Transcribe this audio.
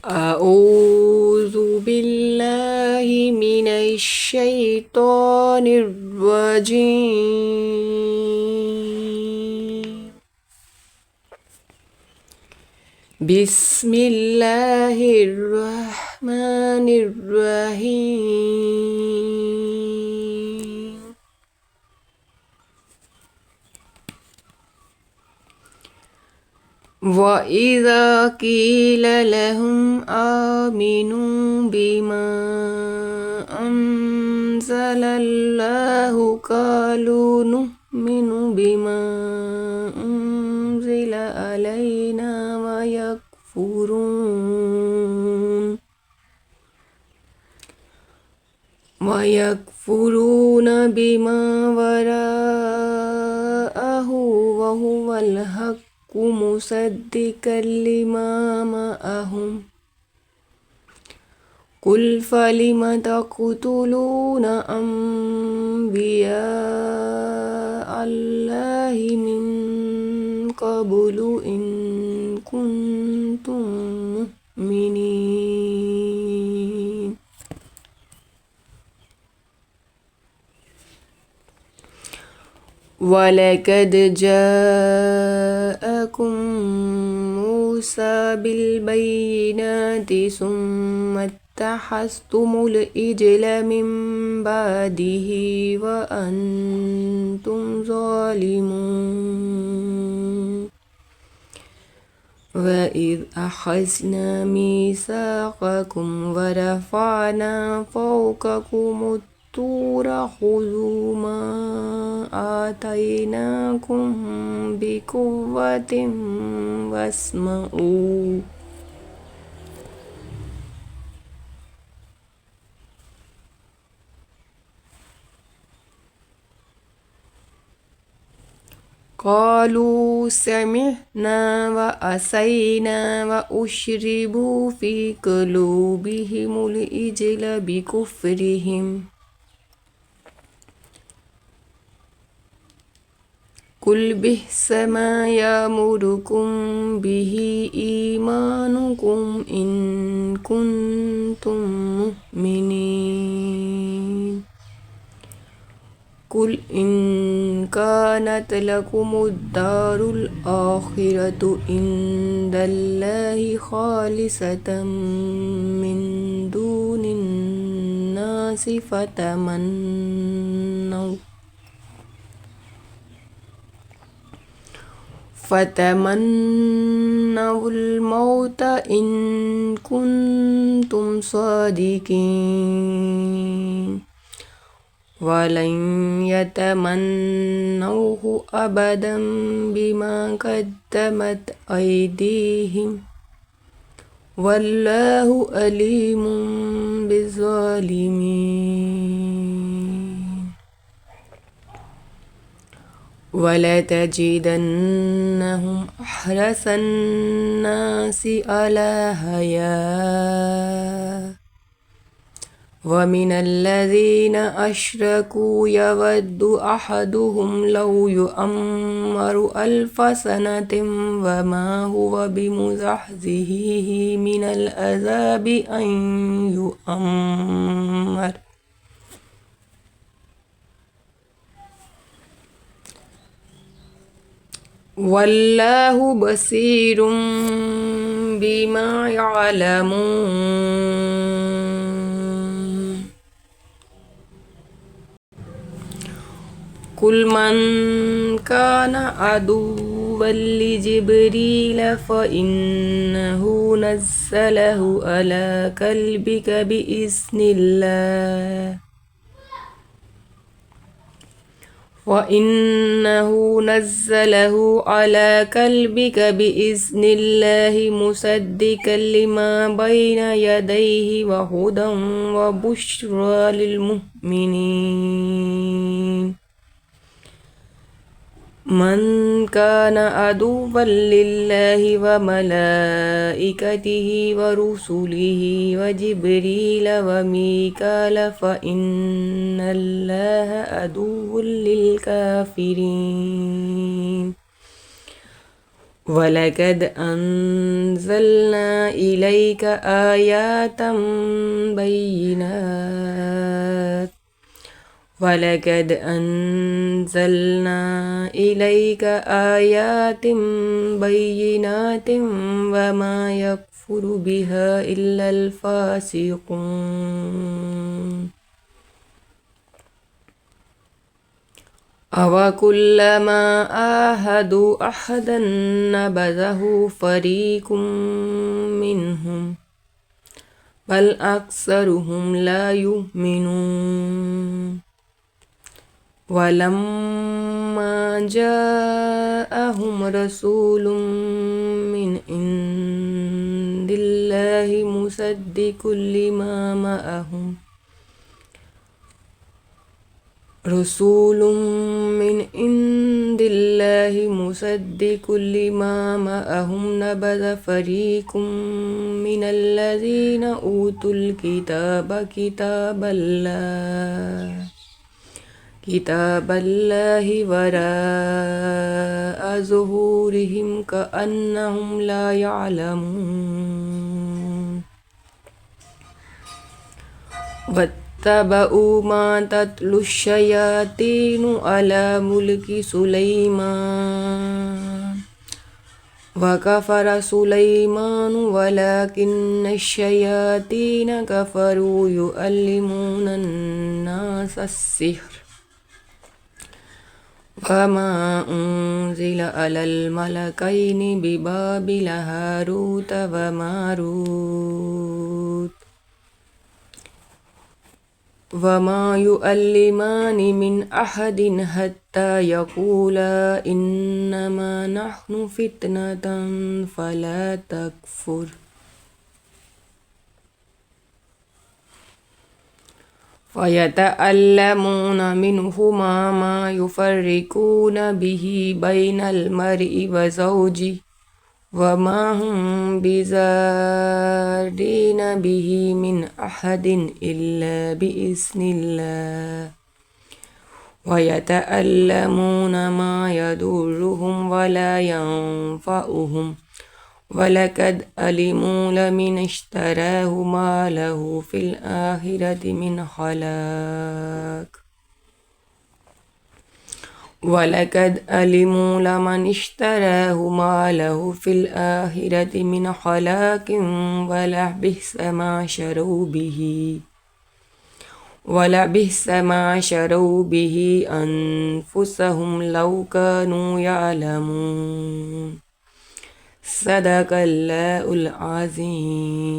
أعوذ بالله من الشيطان الرجيم. بسم الله الرحمن الرحيم. وإذا قيل لهم آمنوا بما أنزل الله قالوا نؤمن بما أنزل علينا ويكفرون بما وراءه وهو الحق مصدقا لما معهم. قل فلم تقتلون أنبياء الله من قبل إن كنتم مؤمنين. ولقد جاءكم موسى بالبينات ثم اتخذتم العجل من بعده وأنتم ظالمون. وإذ أخذنا ميثاقكم ورفعنا فوقكم الطور خذوا ما آتيناكم بقوة واسمعوا. قالوا سمعنا وعصينا وأشربوا في قلوبهم العجل بكفرهم. قل بئس ما يأمركم به إيمانكم إن كنتم مؤمنين. قل إن كانت لكم الدار الآخرة عند الله خالصة من دون الناس فتمنوا الموت إن كنتم صادقين ولن يتمنوه أبدا بما قدمت أيديهم والله أليم بالظالمين. ولتجدنهم أحرص الناس على حياة ومن الذين أشركوا يود أحدهم لو يؤمر 1000 سنة وما هو بمزحزحه من العذاب أن يؤمر والله بصير بما يعملون. قل من كان عدوا لجبريل فإنه نزله على قلبك بإذن الله مصدقا لما بين يديه وهدى وبشرى للمؤمنين. من كان عدوا لله وملائكته ورسله وجبريل وميكال فإن الله عدو للكافرين. وَلَقَدْ أَنزَلْنَا إِلَيْكَ آيَاتٍ بَيِّنَاتٍ وَلَقَدْ أَنزَلْنَا إِلَيْكَ آيَاتٍ بَيِّنَاتٍ وَمَا يَكْفُرُ بِهَا إِلَّا الْفَاسِقُونَ أَوَكُلَّمَا عَاهَدُوا عَهْدًا نَبَذَهُ فَرِيقٌ مِّنْهُمْ بَلْ أَكْثَرُهُمْ لَا يُؤْمِنُونَ وَلَمَّا جَاءَهُمْ رَسُولٌ مِّنْ عِندِ اللَّهِ مُصَدِّقٌ لِّمَا مَعَهُمْ نبذ فريق من الذين أوتوا الكتاب كتاب الله وراء ظهورهم كأنهم لا يعلمون واتبعوا ما تتلو الشياطين على ملك سليمان وكفر سليمان ولكن الشياطين كفروا يعلمون الناس السحر وما أنزل على الملكين ببابل هاروت وماروت وما يعلمان من أحد حتى يقولا إنما نحن فتنة فلا تكفر فيتعلمون منهما ما يفرقون به بين المرء وزوجه وما هم بضارين به من أحد إلا بإذن الله ويتعلمون ما يضرهم ولا ينفعهم ولقد علموا لمن اشتراه ما له في الآخرة من خلاق ولقد علموا لمن اشتراه ما له في الآخرة من خلاق ولبئس ما شروا به أنفسهم لو كانوا يعلمون صدق الله العظيم.